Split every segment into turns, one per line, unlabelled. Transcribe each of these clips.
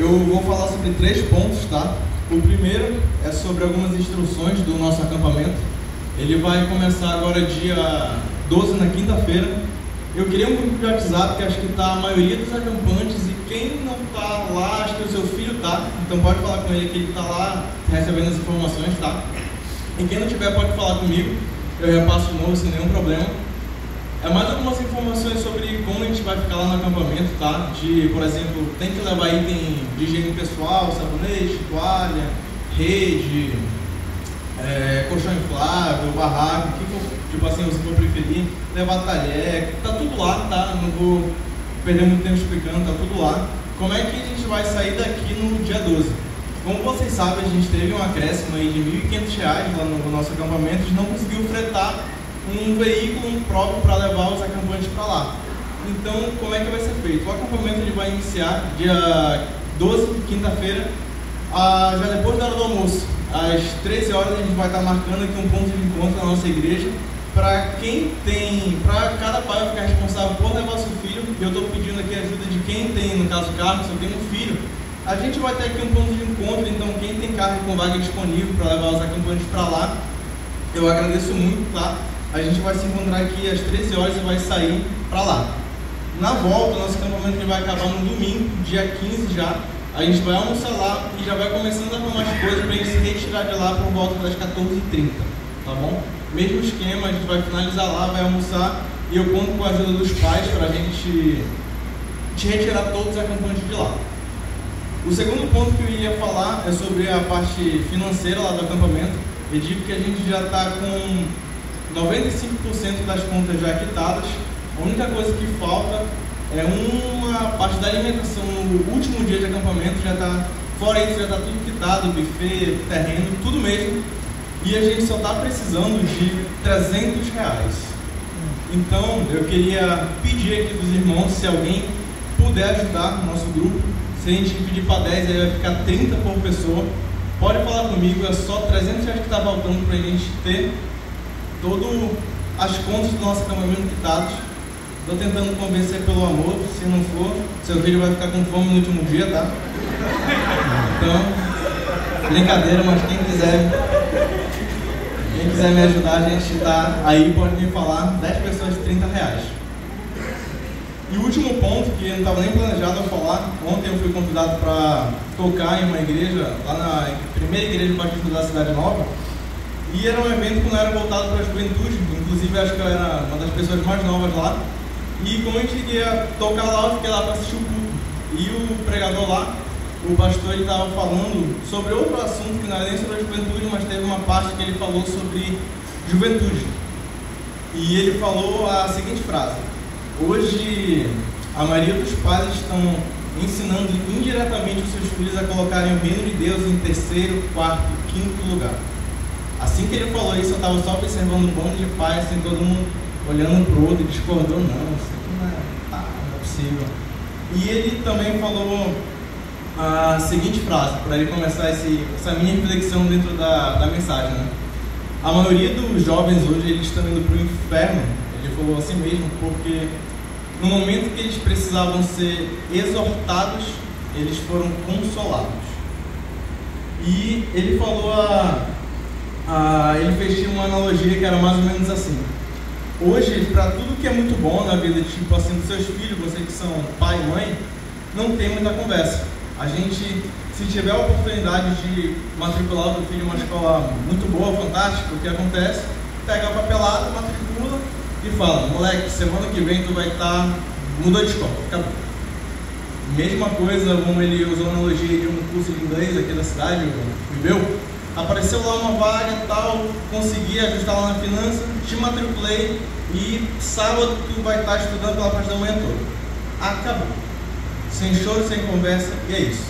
Eu vou falar sobre 3 pontos, tá? O primeiro é sobre algumas instruções do nosso acampamento. Ele vai começar agora dia 12, na quinta-feira. Eu queria um grupo de WhatsApp que acho que está a maioria dos acampantes, e quem não está lá, acho que o seu filho está, então pode falar com ele que ele está lá recebendo as informações, tá? E quem não tiver pode falar comigo, eu repasso de novo sem nenhum problema. É mais algumas informações sobre como a gente vai ficar lá no acampamento, tá? Por exemplo, tem que levar item de higiene pessoal, sabonete, toalha, rede, colchão inflável, barraco, o que for, tipo assim, você for preferir, levar talher, tá tudo lá, tá? Não vou perder muito tempo explicando, tá tudo lá. Como é que a gente vai sair daqui no dia 12? Como vocês sabem, a gente teve um acréscimo aí de R$ 1.500 lá no nosso acampamento, a gente não conseguiu fretar um veículo próprio para levar os acampantes para lá. Então, como é que vai ser feito? O acampamento ele vai iniciar dia 12, quinta-feira, já depois da hora do almoço. Às 13 horas a gente vai estar marcando aqui um ponto de encontro na nossa igreja. Para cada pai vai ficar responsável por levar seu filho. E eu estou pedindo aqui a ajuda de quem tem, no caso, carro, se eu tenho um filho. A gente vai ter aqui um ponto de encontro, então quem tem carro com vaga disponível para levar os acampantes para lá, eu agradeço muito, tá? A gente vai se encontrar aqui às 13 horas e vai sair para lá. Na volta, nosso acampamento vai acabar no domingo, dia 15 já. A gente vai almoçar lá e já vai começando a arrumar as coisas para a gente se retirar de lá por volta das 14h30, tá bom? Mesmo esquema, a gente vai finalizar lá, vai almoçar e eu conto com a ajuda dos pais para a gente retirar todos os acampantes de lá. O segundo ponto que eu ia falar é sobre a parte financeira lá do acampamento. Eu digo que a gente já está com 95% das contas já quitadas. A única coisa que falta é uma parte da alimentação no último dia de acampamento, já está, fora isso já está tudo quitado, buffet, terreno, tudo mesmo. E a gente só está precisando de R$300. Então eu queria pedir aqui dos irmãos, se alguém puder ajudar o nosso grupo. Se a gente pedir para 10, aí vai ficar 30 por pessoa. Pode falar comigo, é só R$300 que está faltando para a gente ter todas as contas do nosso acampamento quitadas. Estou tentando convencer pelo amor, se não for, seu filho vai ficar com fome no último dia, tá? Então, brincadeira, mas quem quiser me ajudar, a gente está aí, pode me falar, 10 pessoas de R$30. E o último ponto, que não estava nem planejado eu falar, ontem eu fui convidado para tocar em uma igreja, lá na primeira igreja batista da Cidade Nova, e era um evento que não era voltado para a juventude, inclusive acho que eu era uma das pessoas mais novas lá, e como a gente ia tocar lá, eu fiquei lá para assistir o culto, e o pregador lá, o pastor, ele estava falando sobre outro assunto que não era nem sobre a juventude, mas teve uma parte que ele falou sobre juventude, e ele falou a seguinte frase: hoje, a maioria dos pais estão ensinando indiretamente os seus filhos a colocarem o reino de Deus em terceiro, quarto, quinto lugar. Assim que ele falou isso, eu estava só observando um bando de pais, assim, todo mundo olhando para o outro e discordou. Não, isso aqui não é possível. E ele também falou a seguinte frase, para ele começar essa minha reflexão dentro da mensagem, né? A maioria dos jovens hoje, eles estão indo para o inferno, ele falou assim mesmo, porque no momento que eles precisavam ser exortados, eles foram consolados. E ele falou ele fez uma analogia que era mais ou menos assim: hoje, para tudo que é muito bom na vida, tipo assim, dos seus filhos, vocês que são pai e mãe, não tem muita conversa. A gente, se tiver a oportunidade de matricular o teu filho em uma escola muito boa, fantástica, o que acontece? Pega a papelada, matricula e fala: moleque, semana que vem tu vai estar, mudou de escola, acabou. Mesma coisa, como ele usou a analogia de um curso de inglês aqui da cidade, viveu, apareceu lá uma vaga e tal, consegui ajustar lá na finança, te matriculei e sábado tu vai estar estudando pela parte da manhã toda. Acabou. Sem choro, sem conversa, e é isso.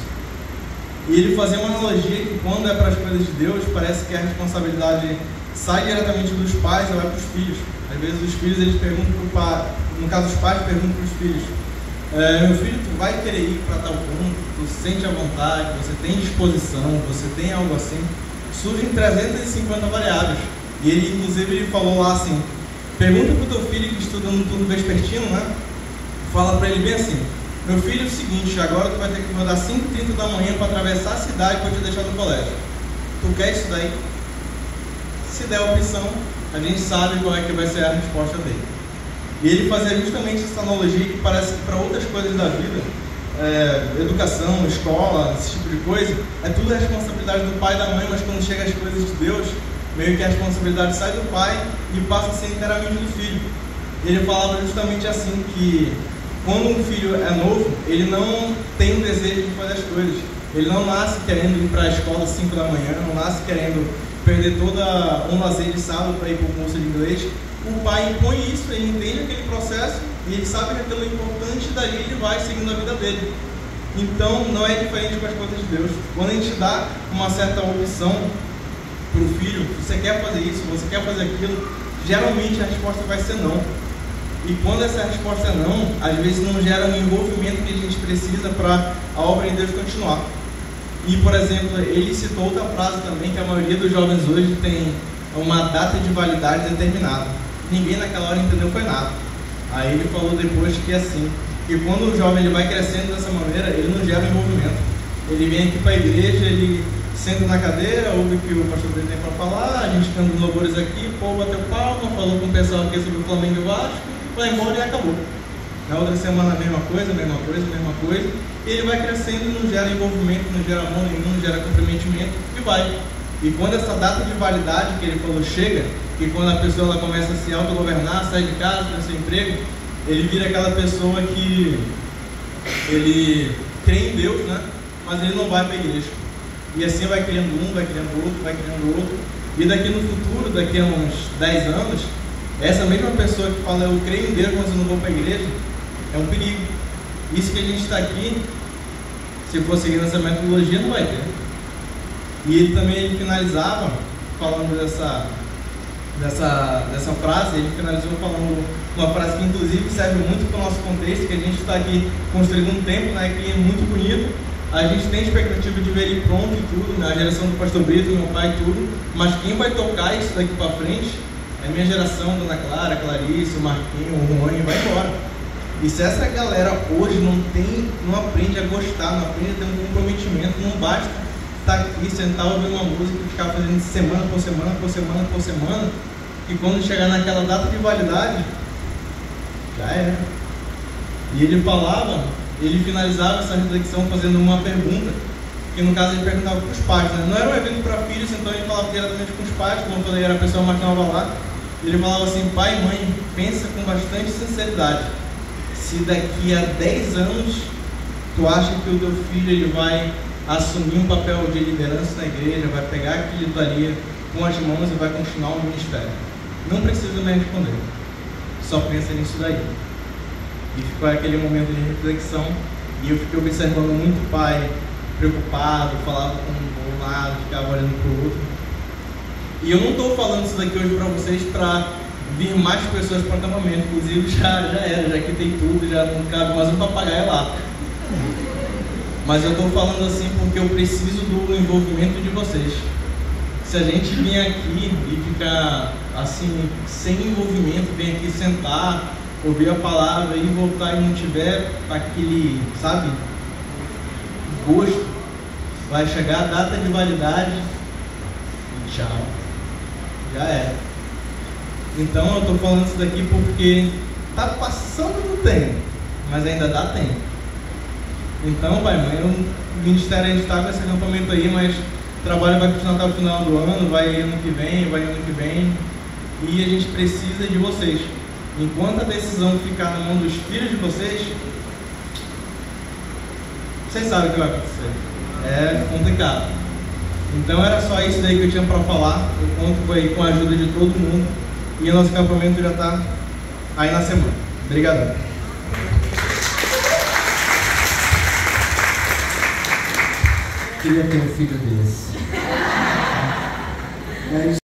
E ele fazia uma analogia que quando é para as coisas de Deus, parece que a responsabilidade sai diretamente dos pais e vai para os filhos. Às vezes os filhos, eles perguntam para o pai, no caso os pais perguntam para os filhos: meu filho, tu vai querer ir para tal ponto, tu sente a vontade, você tem disposição, você tem algo assim? Surgem 350 variáveis. E ele, inclusive, ele falou lá assim: pergunta para o teu filho que estuda no turno vespertino, né? Fala para ele bem assim: meu filho, é o seguinte, agora tu vai ter que acordar 5h30 da manhã para atravessar a cidade para te deixar no colégio. Tu quer isso daí? Se der a opção, a gente sabe qual é que vai ser a resposta dele. E ele fazia justamente essa analogia que parece que para outras coisas da vida, educação, escola, esse tipo de coisa, é tudo responsabilidade do pai e da mãe, mas quando chega as coisas de Deus, meio que a responsabilidade sai do pai e passa a ser inteiramente do filho. Ele falava justamente assim, que quando um filho é novo, ele não tem o desejo de fazer as coisas. Ele não nasce querendo ir para a escola às 5 da manhã, não nasce querendo perder todo um lazer de sábado para ir para o curso de inglês. O pai impõe isso, ele entende aquele processo e ele sabe que aquilo é importante, e daí ele vai seguindo a vida dele. Então não é diferente com as coisas de Deus. Quando a gente dá uma certa opção para o filho, você quer fazer isso, você quer fazer aquilo, geralmente a resposta vai ser não. E quando essa resposta é não, às vezes não gera o envolvimento que a gente precisa para a obra de Deus continuar. E, por exemplo, ele citou outra frase também, que a maioria dos jovens hoje tem uma data de validade determinada. Ninguém naquela hora entendeu foi nada. Aí ele falou depois que é assim, que quando o jovem ele vai crescendo dessa maneira, ele não gera envolvimento. Ele vem aqui para a igreja, ele senta na cadeira, ouve o que o pastor tem para falar, a gente canta os louvores aqui, pô, bateu palma, falou com o pessoal aqui sobre o Flamengo e Vasco, vai embora e acabou. Na outra semana a mesma coisa, mesma coisa, mesma coisa. E ele vai crescendo e não gera envolvimento, não gera amor nenhum, não gera comprometimento e vai. E quando essa data de validade que ele falou chega, e quando a pessoa ela começa a se autogovernar, sai de casa, tem seu emprego, ele vira aquela pessoa que ele crê em Deus, né? Mas ele não vai para a igreja. E assim vai criando um, vai criando outro, vai criando outro. E daqui no futuro, daqui a uns 10 anos, essa mesma pessoa que fala eu creio em Deus, mas eu não vou para a igreja, é um perigo. Isso que a gente está aqui, se for seguir essa metodologia, não vai ter. E ele também finalizava falando dessa frase, ele finalizou falando uma frase que inclusive serve muito para o nosso contexto, que a gente está aqui construindo um templo, né, que é muito bonito. A gente tem expectativa de ver ele pronto e tudo, né, a geração do pastor Brito, meu pai e tudo, mas quem vai tocar isso daqui para frente é a minha geração, Dona Clara, Clarice, o Marquinho, o Juan, e vai embora. E se essa galera hoje não aprende a gostar, não aprende a ter um comprometimento, não basta estar aqui, sentar, ouvir uma música e ficar fazendo semana por semana, por semana, por semana, e quando chegar naquela data de validade, já era. E ele finalizava essa reflexão fazendo uma pergunta, que no caso ele perguntava para os pais, né? Não era um evento para filhos, então ele falava diretamente com os pais, como eu falei, era a pessoa mais nova lá. Ele falava assim: pai e mãe, pensa com bastante sinceridade, se daqui a 10 anos tu acha que o teu filho ele vai assumir um papel de liderança na igreja, vai pegar aquilo dali com as mãos e vai continuar o ministério. Não precisa me responder, só pensa nisso daí. E ficou aquele momento de reflexão, e eu fiquei observando muito o pai preocupado, falava com um lado, ficava olhando para o outro. E eu não estou falando isso daqui hoje para vocês para vir mais pessoas para o acampamento, inclusive já que tem tudo, já não cabe mais um papagaio lá. Mas eu estou falando assim porque eu preciso do envolvimento de vocês. Se a gente vir aqui e ficar assim, sem envolvimento, vir aqui sentar, ouvir a palavra e voltar e não tiver aquele, sabe, gosto, vai chegar a data de validade e tchau, já era. Então eu estou falando isso daqui porque está passando do tempo, mas ainda dá tempo. Então, pai, mãe, o ministério a gente está com esse acampamento aí, mas o trabalho vai continuar até o final do ano, vai ano que vem, e a gente precisa de vocês. Enquanto a decisão ficar na mão dos filhos de vocês sabem o que vai acontecer. É complicado. Então era só isso daí que eu tinha para falar. Eu conto aí com a ajuda de todo mundo. E o nosso acampamento já está aí na semana. Obrigado.
Queria ter um filho desse.